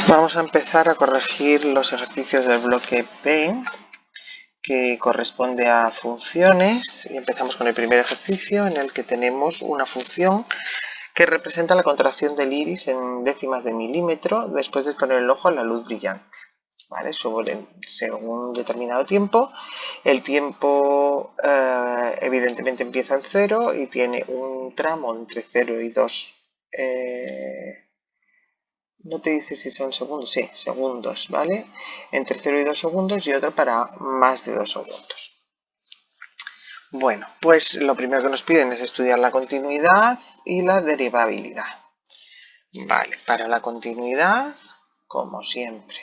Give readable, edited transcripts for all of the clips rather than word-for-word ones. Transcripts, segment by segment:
Vamos a empezar a corregir los ejercicios del bloque B, que corresponde a funciones, y empezamos con el primer ejercicio en el que tenemos una función que representa la contracción del iris en décimas de milímetro después de exponer el ojo a la luz brillante, ¿vale? Según un determinado tiempo. El tiempo evidentemente empieza en 0 y tiene un tramo entre 0 y 2. No te dice si son segundos, sí, segundos, ¿vale? Entre 0 y 2 segundos y otro para más de 2 segundos. Bueno, pues lo primero que nos piden es estudiar la continuidad y la derivabilidad. Vale, para la continuidad, como siempre.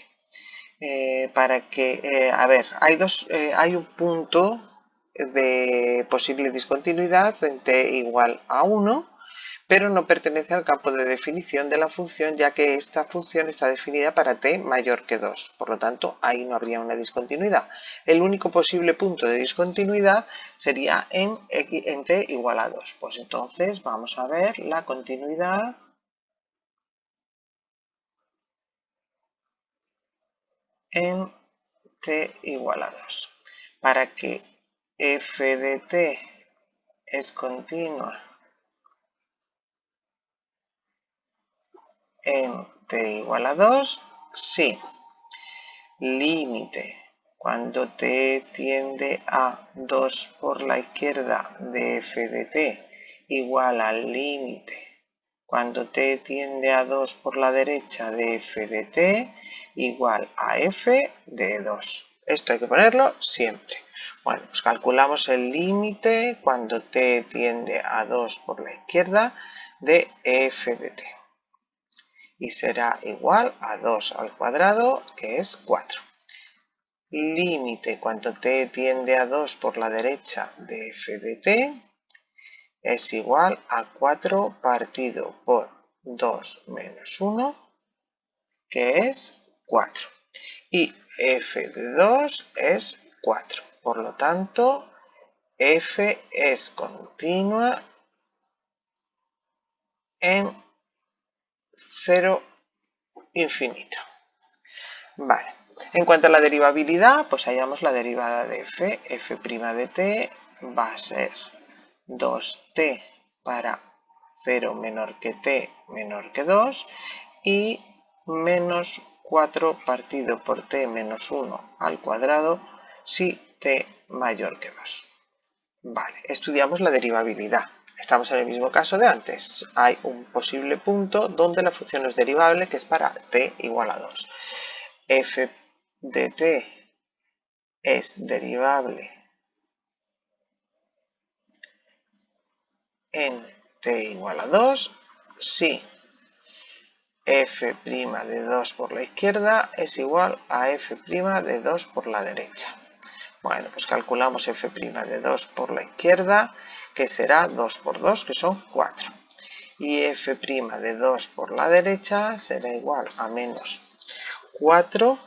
Hay un punto de posible discontinuidad en t igual a 1, pero no pertenece al campo de definición de la función, ya que esta función está definida para t mayor que 2. Por lo tanto, ahí no habría una discontinuidad. El único posible punto de discontinuidad sería en t igual a 2. Pues entonces vamos a ver la continuidad en t igual a 2. Para que f de t es continua en t igual a 2, sí. Límite. Cuando t tiende a 2 por la izquierda de f de t igual al límite. Cuando t tiende a 2 por la derecha de f de t igual a f de 2. Esto hay que ponerlo siempre. Bueno, pues calculamos el límite cuando t tiende a 2 por la izquierda de f de t. Y será igual a 2 al cuadrado, que es 4. Límite cuando t tiende a 2 por la derecha de f de t es igual a 4 partido por 2 menos 1, que es 4. Y f de 2 es 4. Por lo tanto, f es continua en 0 infinito. Vale. En cuanto a la derivabilidad, pues hallamos la derivada de f. f' de t va a ser 2t para 0 menor que t menor que 2 y menos 4 partido por t menos 1 al cuadrado si t mayor que 2. Vale, estudiamos la derivabilidad. Estamos en el mismo caso de antes. Hay un posible punto donde la función es derivable, que es para t igual a 2. f de t es derivable en t igual a 2 si f' de 2 por la izquierda es igual a f' de 2 por la derecha. Bueno, pues calculamos f' de 2 por la izquierda, que será 2 por 2, que son 4. Y f' de 2 por la derecha será igual a menos 4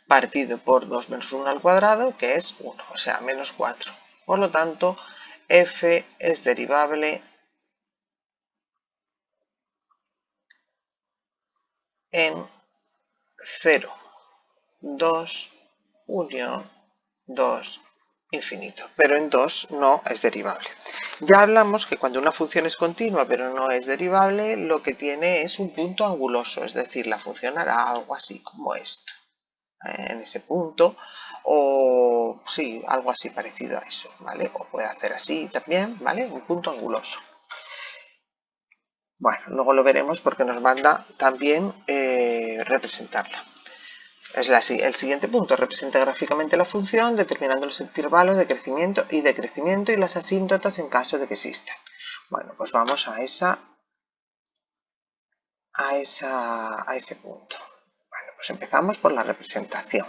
partido por 2 menos 1 al cuadrado, que es 1, o sea, menos 4. Por lo tanto, f es derivable en 0, 2, unión 2, infinito. Pero en 2 no es derivable. Ya hablamos que cuando una función es continua pero no es derivable, lo que tiene es un punto anguloso, es decir, la función hará algo así como esto, en ese punto, o sí, algo así parecido a eso, ¿vale? O puede hacer así también, ¿vale? Un punto anguloso. Bueno, luego lo veremos porque nos manda también representarla. El siguiente punto representa gráficamente la función determinando los intervalos de crecimiento y las asíntotas en caso de que existan. Bueno, pues vamos a ese punto. Bueno, pues empezamos por la representación.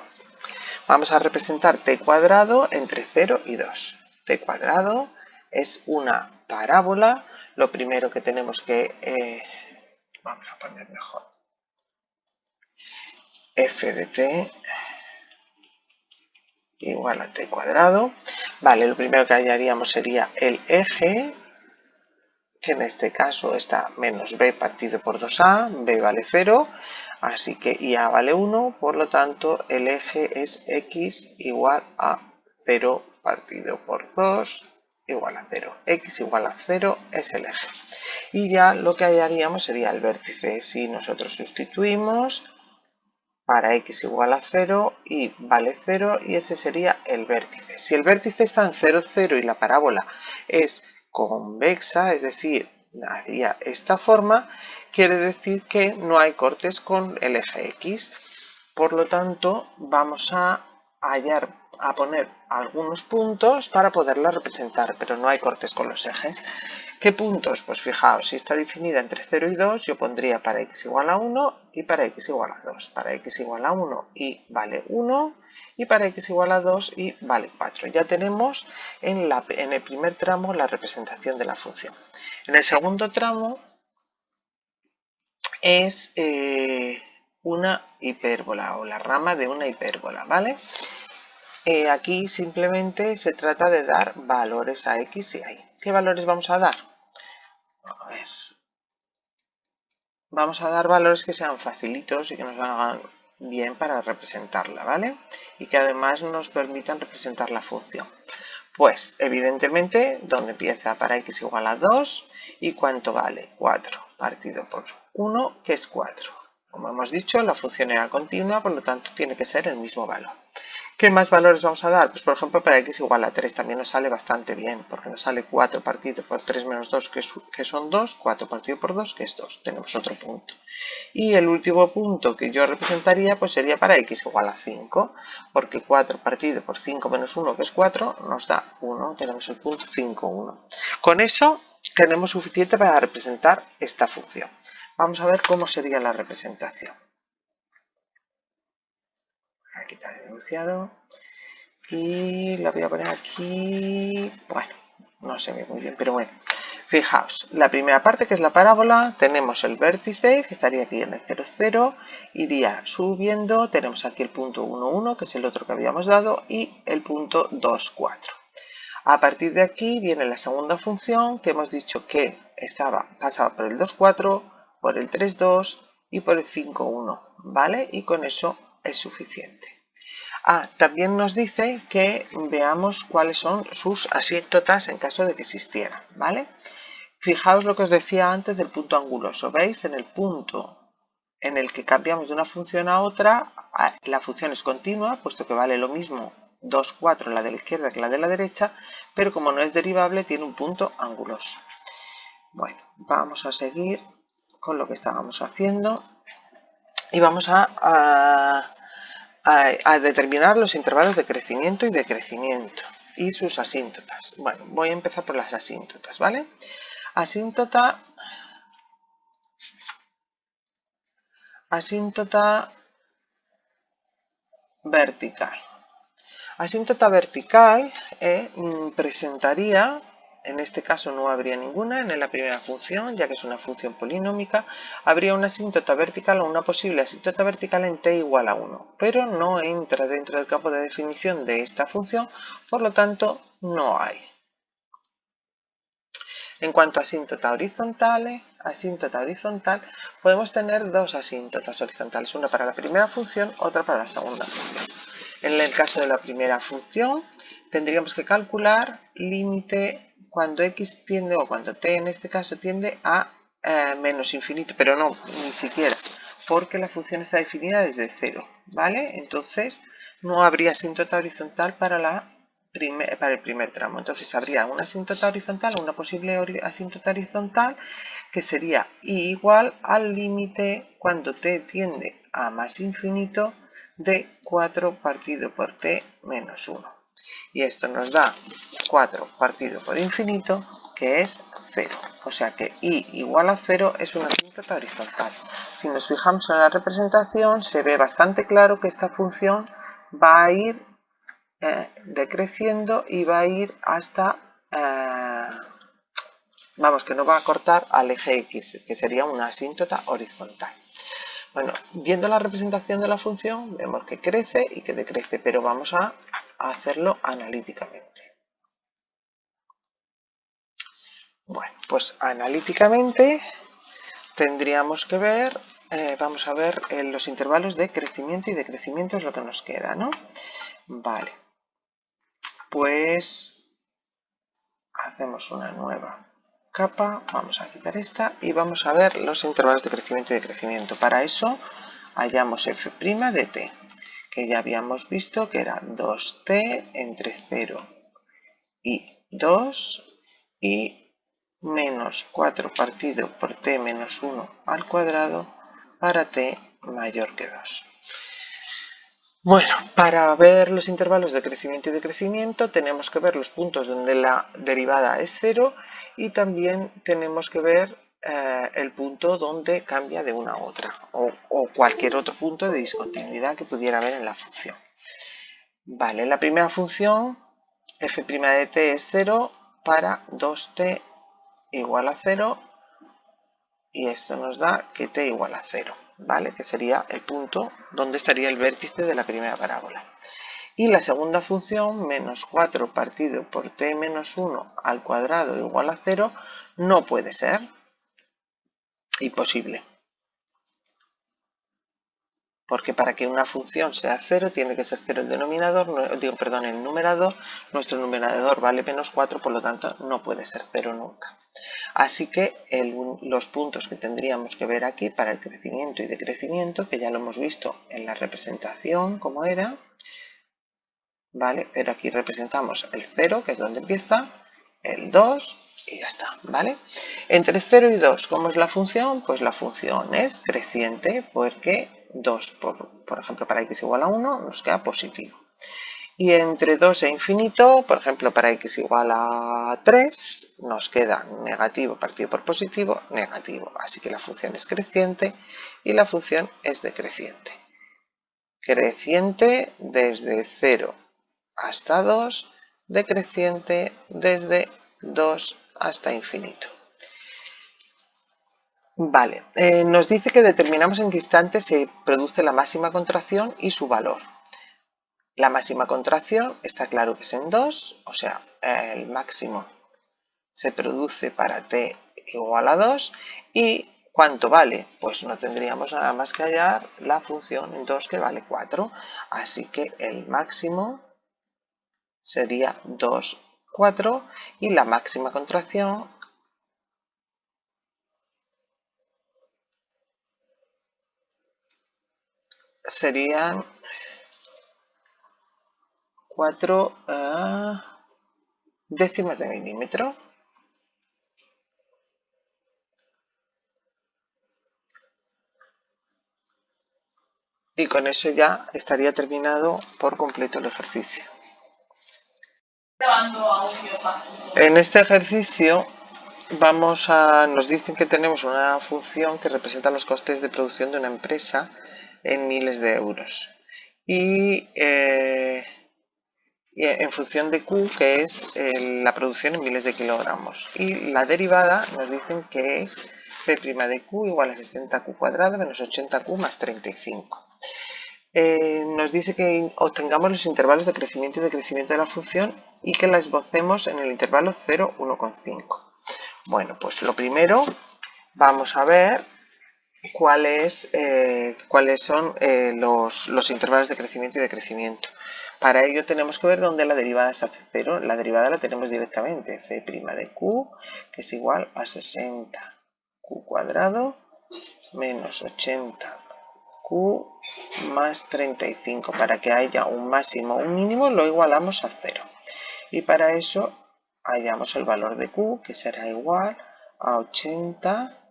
Vamos a representar t cuadrado entre 0 y 2. T cuadrado es una parábola. Lo primero que tenemos que... vamos a poner mejor. F de t igual a t cuadrado. Vale, lo primero que hallaríamos sería el eje que en este caso está menos b partido por 2a, b vale 0, así que y a vale 1, por lo tanto el eje es x igual a 0 partido por 2 igual a 0. X igual a 0 es el eje. Y ya lo que hallaríamos sería el vértice. Si nosotros sustituimos para x igual a 0 y vale 0 y ese sería el vértice. Si el vértice está en 0, 0 y la parábola es convexa, es decir, haría esta forma, quiere decir que no hay cortes con el eje x. Por lo tanto, vamos a poner algunos puntos para poderla representar, pero no hay cortes con los ejes. ¿Qué puntos? Pues fijaos, si está definida entre 0 y 2, yo pondría para x igual a 1 y para x igual a 2. Para x igual a 1 y vale 1 y para x igual a 2 y vale 4. Ya tenemos en el primer tramo la representación de la función. En el segundo tramo es una hipérbola o la rama de una hipérbola, ¿vale? Aquí simplemente se trata de dar valores a x y a y. ¿Qué valores vamos a dar? A ver. Vamos a dar valores que sean facilitos y que nos hagan bien para representarla, ¿vale? Y que además nos permitan representar la función. Pues, evidentemente, donde empieza para x igual a 2 y cuánto vale 4 partido por 1, que es 4. Como hemos dicho, la función era continua, por lo tanto tiene que ser el mismo valor. ¿Qué más valores vamos a dar? Pues por ejemplo para x igual a 3 también nos sale bastante bien, porque nos sale 4 partido por 3 menos 2 que son 2, 4 partido por 2 que es 2, tenemos otro punto. Y el último punto que yo representaría pues sería para x igual a 5, porque 4 partido por 5 menos 1 que es 4 nos da 1, tenemos el punto 5, 1. Con eso tenemos suficiente para representar esta función. Vamos a ver cómo sería la representación. Voy a quitar el enunciado y la voy a poner aquí. Bueno, no se ve muy bien, pero bueno. Fijaos, la primera parte que es la parábola, tenemos el vértice que estaría aquí en el 0, 0, iría subiendo, tenemos aquí el punto 1, 1, que es el otro que habíamos dado, y el punto 2, 4. A partir de aquí viene la segunda función que hemos dicho que pasaba por el 2, 4, por el 3, 2 y por el 5, 1, ¿vale? Y con eso es suficiente. También nos dice que veamos cuáles son sus asíntotas en caso de que existieran, ¿vale? Fijaos lo que os decía antes del punto anguloso, ¿veis? En el punto en el que cambiamos de una función a otra, la función es continua, puesto que vale lo mismo 2, 4 la de la izquierda que la de la derecha, pero como no es derivable tiene un punto anguloso. Bueno, vamos a seguir con lo que estábamos haciendo y vamos a determinar los intervalos de crecimiento y decrecimiento y sus asíntotas. Bueno, voy a empezar por las asíntotas, ¿vale? Asíntota vertical. Asíntota vertical presentaría, en este caso no habría ninguna en la primera función, ya que es una función polinómica, habría una asíntota vertical o una posible asíntota vertical en t igual a 1, pero no entra dentro del campo de definición de esta función, por lo tanto no hay. En cuanto a asíntota horizontal, podemos tener dos asíntotas horizontales, una para la primera función, otra para la segunda función. En el caso de la primera función, tendríamos que calcular límite cuando x tiende, o cuando t en este caso tiende a menos infinito, pero no, ni siquiera, porque la función está definida desde 0, ¿vale? Entonces, no habría asíntota horizontal para el primer tramo. Entonces habría una asíntota horizontal, una posible asíntota horizontal, que sería i igual al límite cuando t tiende a más infinito de 4 partido por t menos 1. Y esto nos da 4 partido por infinito, que es 0. O sea que i igual a 0 es una asíntota horizontal. Si nos fijamos en la representación, se ve bastante claro que esta función va a ir decreciendo y va a ir hasta, vamos, que no va a cortar al eje x, que sería una asíntota horizontal. Bueno, viendo la representación de la función, vemos que crece y que decrece, pero vamos a hacerlo analíticamente. Bueno, pues analíticamente tendríamos que ver, vamos a ver los intervalos de crecimiento y decrecimiento es lo que nos queda, ¿no? Vale, pues hacemos una nueva capa, vamos a quitar esta y vamos a ver los intervalos de crecimiento y decrecimiento. Para eso hallamos f' de t, que ya habíamos visto que era 2t entre 0 y 2 y menos 4 partido por t menos 1 al cuadrado para t mayor que 2. Bueno, para ver los intervalos de crecimiento y decrecimiento tenemos que ver los puntos donde la derivada es 0 y también tenemos que ver el punto donde cambia de una a otra o cualquier otro punto de discontinuidad que pudiera haber en la función. Vale, la primera función f' de t es 0 para 2t igual a 0 y esto nos da que t igual a 0, ¿vale? Que sería el punto donde estaría el vértice de la primera parábola. Y la segunda función, menos 4 partido por t menos 1 al cuadrado igual a 0, no puede ser. Imposible. Porque para que una función sea 0 tiene que ser 0 el denominador, el numerador. Nuestro numerador vale menos 4, por lo tanto no puede ser 0 nunca. Así que los puntos que tendríamos que ver aquí para el crecimiento y decrecimiento, que ya lo hemos visto en la representación, como era, ¿vale? Pero aquí representamos el 0, que es donde empieza, el 2 y ya está, ¿vale? Entre 0 y 2, ¿cómo es la función? Pues la función es creciente porque 2, por ejemplo, para x igual a 1, nos queda positivo. Y entre 2 e infinito, por ejemplo, para x igual a 3, nos queda negativo partido por positivo, negativo. Así que la función es creciente y la función es decreciente. Creciente desde 0 hasta 2, decreciente desde 2 hasta infinito. Vale, nos dice que determinamos en qué instante se produce la máxima contracción y su valor. La máxima contracción está claro que es en 2, o sea, el máximo se produce para t igual a 2 y ¿cuánto vale? Pues no tendríamos nada más que hallar la función en 2 que vale 4, así que el máximo sería 2, 4 y la máxima contracción serían 4 décimas de milímetro. Y con eso ya estaría terminado por completo el ejercicio. En este ejercicio nos dicen que tenemos una función que representa los costes de producción de una empresa en miles de euros. Y en función de Q, que es la producción en miles de kilogramos. Y la derivada nos dicen que es F' de Q igual a 60Q cuadrado menos 80Q más 35. Nos dice que obtengamos los intervalos de crecimiento y decrecimiento de la función y que la esbocemos en el intervalo 0, 1,5. Bueno, pues lo primero vamos a ver cuáles son los intervalos de crecimiento y decrecimiento. Para ello tenemos que ver dónde la derivada se hace 0. La derivada la tenemos directamente, c' de q, que es igual a 60q cuadrado menos 80q más 35. Para que haya un máximo o un mínimo lo igualamos a 0. Y para eso hallamos el valor de q, que será igual a 80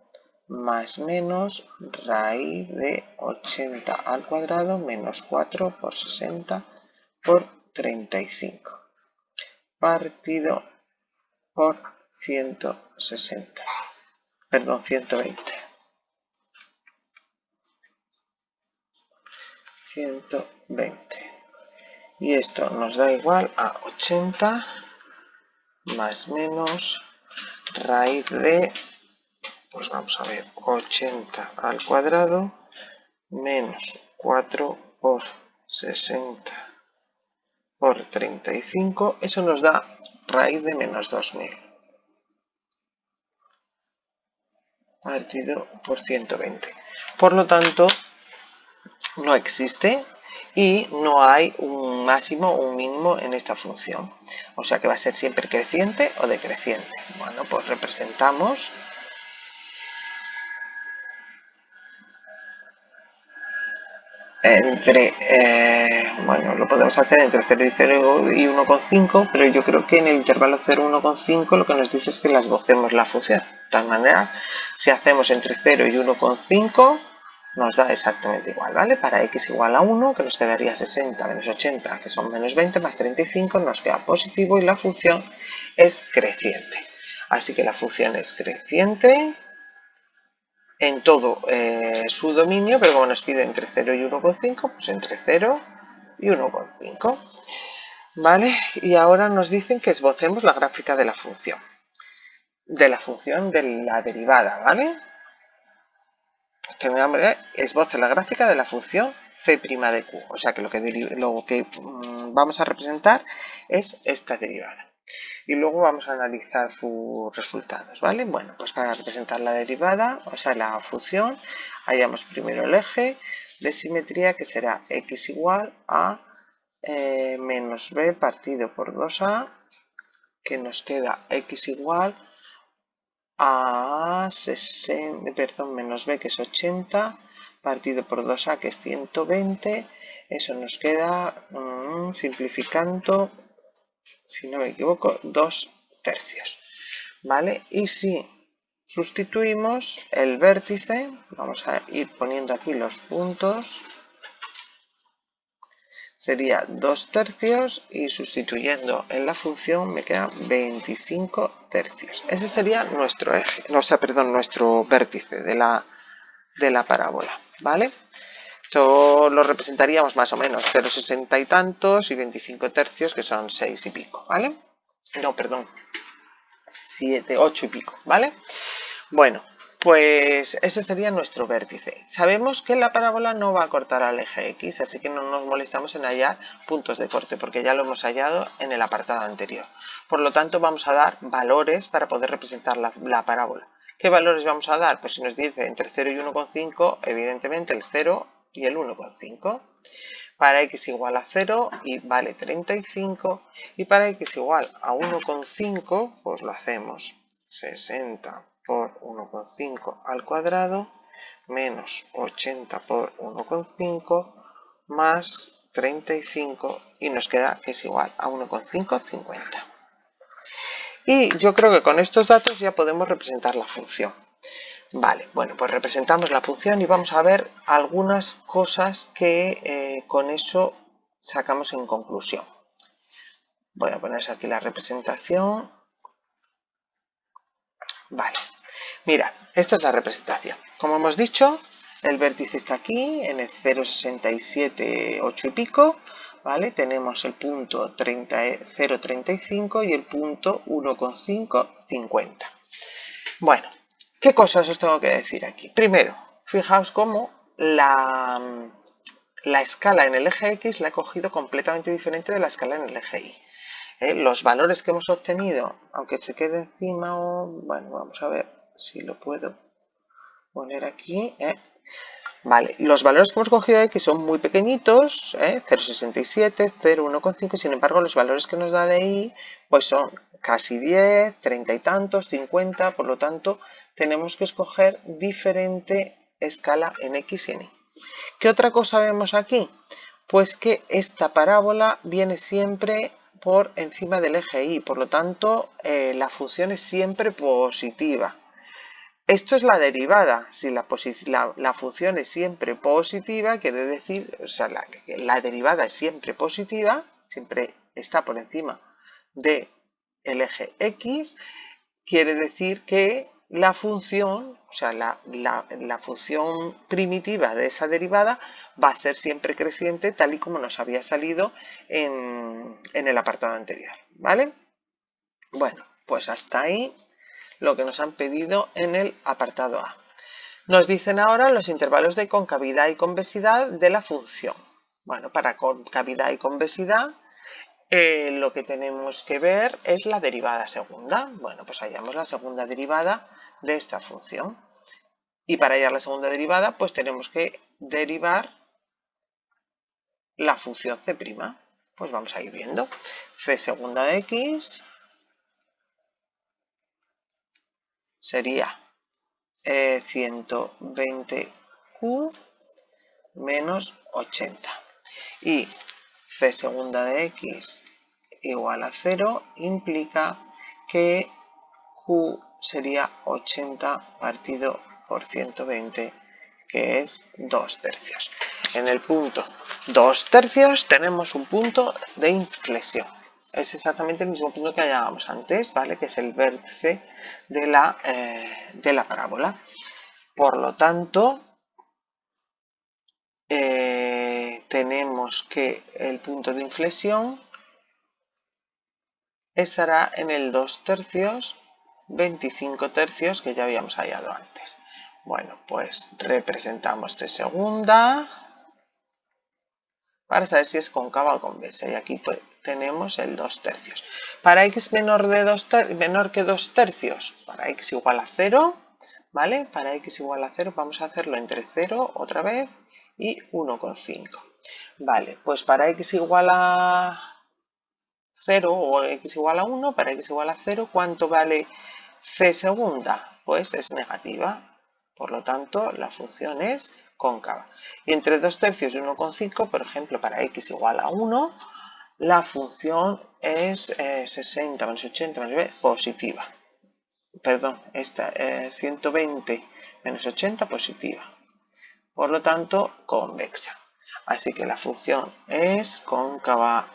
más menos raíz de 80 al cuadrado menos 4 por 60 por 35 partido por 160, perdón, 120. 120. Y esto nos da igual a 80 más menos raíz de, pues vamos a ver, 80 al cuadrado menos 4 por 60 por 35, eso nos da raíz de menos 2000. partido por 120. Por lo tanto, no existe y no hay un máximo o un mínimo en esta función. O sea que va a ser siempre creciente o decreciente. Bueno, pues representamos entre, bueno, lo podemos hacer entre 0 y 0 y 1,5, pero yo creo que en el intervalo 0 y 1,5 lo que nos dice es que la esbocemos la función. De tal manera, si hacemos entre 0 y 1,5, nos da exactamente igual, ¿vale? Para x igual a 1, que nos quedaría 60 menos 80, que son menos 20, más 35, nos queda positivo y la función es creciente. Así que la función es creciente en todo su dominio, pero como nos pide entre 0 y 1,5, pues entre 0 y 1,5. ¿Vale? Y ahora nos dicen que esbocemos la gráfica de la función de la derivada, ¿vale? Esboce la gráfica de la función f' de q, o sea que lo que vamos a representar es esta derivada. Y luego vamos a analizar sus resultados, ¿vale? Bueno, pues para representar la derivada, o sea, la función, hallamos primero el eje de simetría, que será x igual a menos b partido por 2a, que nos queda x igual a 60, perdón, menos b, que es 80, partido por 2a, que es 120. Eso nos queda, simplificando, si no me equivoco, 2 tercios, ¿vale? Y si sustituimos el vértice, vamos a ir poniendo aquí los puntos, sería 2 tercios y sustituyendo en la función me quedan 25 tercios. Ese sería nuestro eje, o sea, perdón, nuestro vértice de la parábola, ¿vale? Esto lo representaríamos más o menos 0,60 y tantos y 25 tercios, que son 6 y pico, ¿vale? No, perdón, 7, 8 y pico, ¿vale? Bueno, pues ese sería nuestro vértice. Sabemos que la parábola no va a cortar al eje X, así que no nos molestamos en hallar puntos de corte, porque ya lo hemos hallado en el apartado anterior. Por lo tanto, vamos a dar valores para poder representar la parábola. ¿Qué valores vamos a dar? Pues si nos dice entre 0 y 1,5, evidentemente el 0 y el 1,5. Para x igual a 0 y vale 35, y para x igual a 1,5, pues lo hacemos 60 por 1,5 al cuadrado menos 80 por 1,5 más 35, y nos queda que es igual a 1,550. Y yo creo que con estos datos ya podemos representar la función. Vale, bueno, pues representamos la función y vamos a ver algunas cosas que con eso sacamos en conclusión. Voy a poner aquí la representación. Vale, mira, esta es la representación. Como hemos dicho, el vértice está aquí, en el 0,67, 8 y pico, ¿vale? Tenemos el punto 0,35 y el punto 1,5, 50. Bueno, ¿qué cosas os tengo que decir aquí? Primero, fijaos cómo la escala en el eje X la he cogido completamente diferente de la escala en el eje Y. Los valores que hemos obtenido, aunque se quede encima, bueno, vamos a ver si lo puedo poner aquí. Vale, los valores que hemos cogido aquí son muy pequeñitos, 0,67, 0, 1,5, sin embargo los valores que nos da de Y pues son casi 10, 30 y tantos, 50, por lo tanto tenemos que escoger diferente escala en X y en Y. ¿Qué otra cosa vemos aquí? Pues que esta parábola viene siempre por encima del eje Y, por lo tanto la función es siempre positiva. Esto es la derivada. Si la función es siempre positiva, quiere decir, o sea, la derivada es siempre positiva, siempre está por encima del eje X, quiere decir que la función, o sea, la función primitiva de esa derivada va a ser siempre creciente, tal y como nos había salido en el apartado anterior, ¿vale? Bueno, pues hasta ahí lo que nos han pedido en el apartado A. Nos dicen ahora los intervalos de concavidad y convexidad de la función. Bueno, para concavidad y convexidad lo que tenemos que ver es la derivada segunda. Bueno, pues hallamos la segunda derivada de esta función. Y para hallar la segunda derivada, pues tenemos que derivar la función c'. Pues vamos a ir viendo. C segunda de x sería 120q menos 80. Y c segunda de x igual a 0 implica que q sería 80 partido por 120, que es 2 tercios. En el punto 2 tercios tenemos un punto de inflexión. Es exactamente el mismo punto que hallábamos antes, ¿vale? Que es el vértice de la parábola. Por lo tanto, tenemos que el punto de inflexión estará en el 2 tercios, 25 tercios que ya habíamos hallado antes. Bueno, pues representamos C segunda para saber si es cóncava o convexa. Y aquí pues, tenemos el 2 tercios. Para x menor que 2 tercios, para x igual a 0, ¿vale? Para x igual a 0 vamos a hacerlo entre 0 otra vez y 1,5. Vale, pues para x igual a 0 o x igual a 1, para x igual a 0, ¿cuánto vale c segunda? Pues es negativa. Por lo tanto, la función es cóncava. Y entre 2 tercios y 1,5, por ejemplo, para x igual a 1, la función es 60 menos 80 menos 20, positiva. Perdón, esta 120 menos 80 positiva. Por lo tanto, convexa. Así que la función es cóncava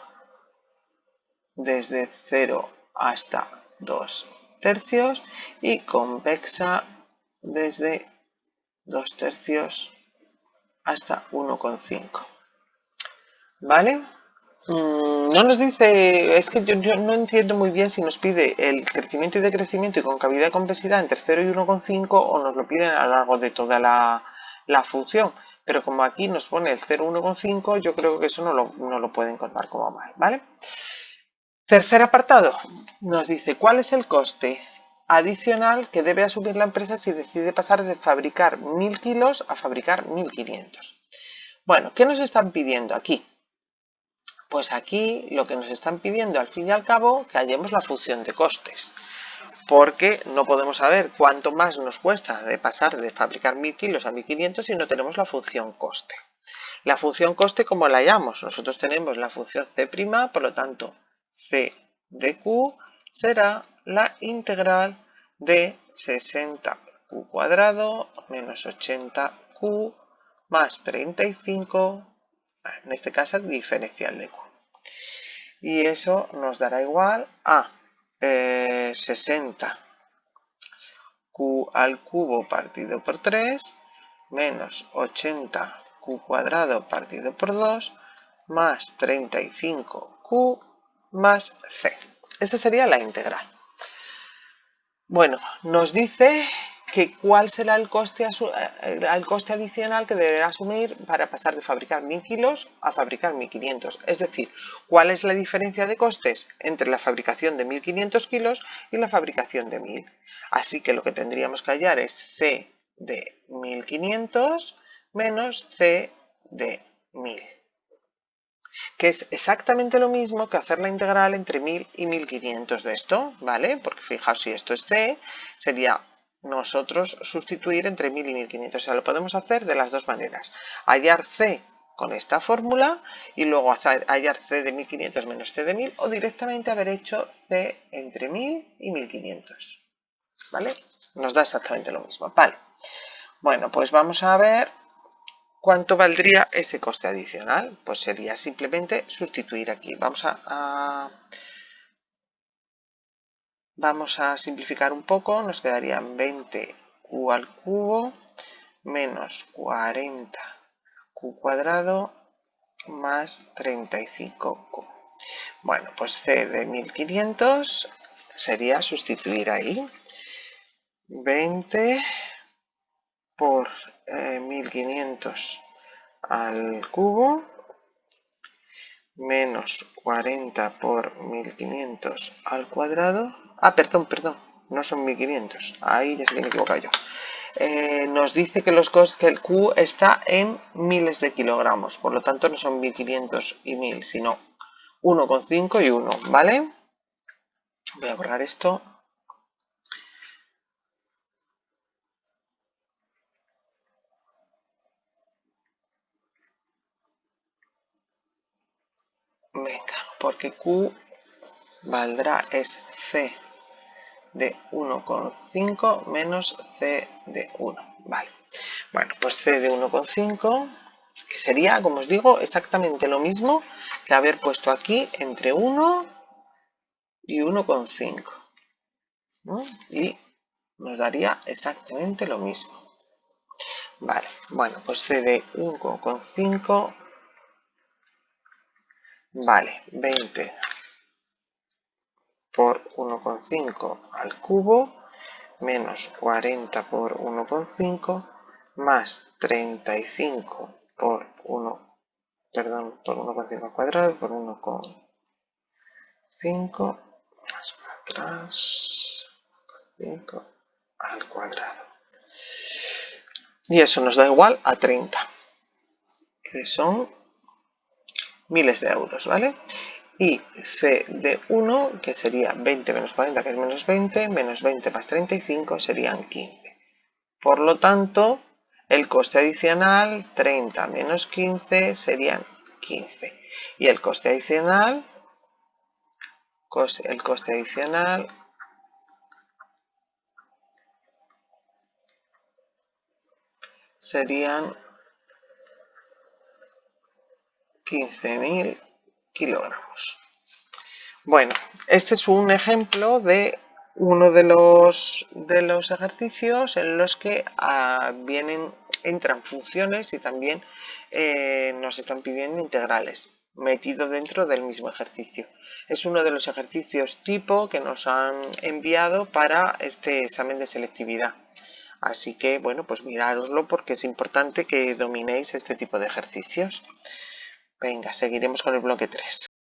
desde 0 hasta 2 tercios y convexa desde 2 tercios hasta 1,5. ¿Vale? No nos dice, es que yo no entiendo muy bien si nos pide el crecimiento y decrecimiento y concavidad y convexidad entre 0 y 1,5 o nos lo piden a lo largo de toda la función. Pero como aquí nos pone el 0, 1,5, yo creo que eso no lo pueden contar como mal, ¿vale? Tercer apartado, nos dice cuál es el coste adicional que debe asumir la empresa si decide pasar de fabricar 1000 kilos a fabricar 1500. Bueno, ¿qué nos están pidiendo aquí? Pues aquí lo que nos están pidiendo al fin y al cabo que hallemos la función de costes, porque no podemos saber cuánto más nos cuesta de pasar de fabricar 1000 kilos a 1500 si no tenemos la función coste. La función coste, ¿cómo la hallamos? Nosotros tenemos la función c', por lo tanto, c de q será la integral de 60q cuadrado menos 80q más 35, en este caso diferencial de q. Y eso nos dará igual a 60q al cubo partido por 3 menos 80q cuadrado partido por 2 más 35q más c. Esa sería la integral. Bueno, nos dice que cuál será el coste adicional que deberá asumir para pasar de fabricar 1000 kilos a fabricar 1500. Es decir, cuál es la diferencia de costes entre la fabricación de 1500 kilos y la fabricación de 1000. Así que lo que tendríamos que hallar es C de 1500 menos C de 1000. Que es exactamente lo mismo que hacer la integral entre 1000 y 1500 de esto, ¿vale? Porque fijaos, si esto es C, sería nosotros sustituir entre 1000 y 1500. O sea, lo podemos hacer de las dos maneras. Hallar C con esta fórmula y luego hallar C de 1500 menos C de 1000 o directamente haber hecho C entre 1000 y 1500, ¿vale? Nos da exactamente lo mismo, ¿vale? Bueno, pues vamos a ver ¿cuánto valdría ese coste adicional? Pues sería simplemente sustituir aquí. Vamos a simplificar un poco. Nos quedarían 20q al cubo menos 40q cuadrado más 35q. Bueno, pues C de 1500 sería sustituir ahí 20 por 1500 al cubo menos 40 por 1500 al cuadrado. Ah, perdón, no son 1500. Ahí ya se me he equivocado yo. nos dice que el Q está en miles de kilogramos, por lo tanto no son 1500 y 1000, sino 1,5 y 1, ¿vale? Voy a borrar esto. Venga, porque Q valdrá es C de 1,5 menos C de 1. Vale. Bueno, pues C de 1,5, que sería, como os digo, exactamente lo mismo que haber puesto aquí entre 1 y 1,5. ¿no? Y nos daría exactamente lo mismo. Vale, bueno, pues C de 1,5 vale 20 por 1,5 al cubo menos 40 por 1,5 más 35 por 1, perdón, por 1,5 al cuadrado por 1,5 más para atrás 5 al cuadrado. Y eso nos da igual a 30, que son miles de euros, ¿vale? Y C de 1, que sería 20 menos 40, que es menos 20 más 35 serían 15. Por lo tanto, el coste adicional, 30 menos 15, serían 15. Y el coste adicional, serían 15.000 kilogramos. Bueno, este es un ejemplo de uno de los ejercicios en los que entran funciones y también nos están pidiendo integrales metido dentro del mismo ejercicio. Es uno de los ejercicios tipo que nos han enviado para este examen de selectividad. Así que, bueno, pues mirároslo porque es importante que dominéis este tipo de ejercicios. Venga, seguiremos con el bloque 3.